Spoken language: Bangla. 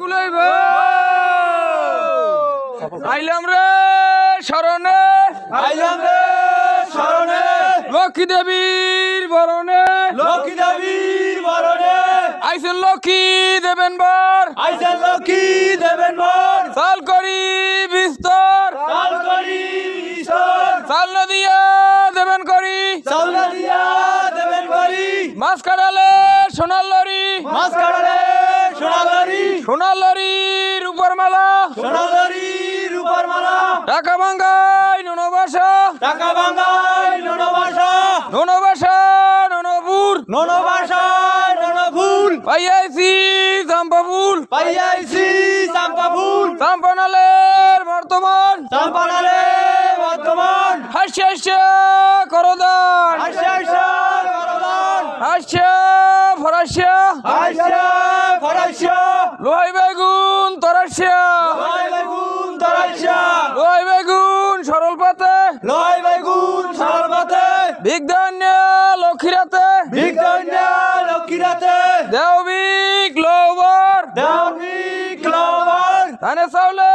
কুলাইব আইলাম রে শরণে আইলাম রে শরণে লক্ষ্মী দেবীর বরণে লক্ষ্মী দেবীর বরণে আইসেন লক্ষ্মী দেবেন বর আইসেন লক্ষ্মী দেবেন বর চাল করি বিস্তর চাল করি ঈশ্বর চাল নদিয়া দেবেন করি চাল দিয়া দেবেন করি মাছ কাটালে সোনার লরি মাছ কাটালে সোনালারি সোনার লরির উপর মালা সোনালারি রূপার মালা টাকা ভাঙ্গাই ননবাসা টাকা বাঙ্গাই ননবাসা ননবাসা ননপুর ননবাসা ননফুল পাইয়াইছি চাম্পা ফুল পাইয়াইছি চাম্পা ফুল চাম্পানালের বর্তমান চাম্পানালে বর্তমান হাসি হাসি করদান আশা আশা করদান হাসিয়া ফরাসিয়া আশা ফরাসা লোহাই বেগুন তরাসিয়া লয় বেগুন তরাইশা লোহাই বেগুন সরল পাতে লয় বেগুন সর্বতে বিজ্ঞান লক্ষ্মীরাতে বিজ্ঞান্যা লক্ষ্মীরাতে দেওবিক লোবর দেওনি ক্লবার ধানে চাউলে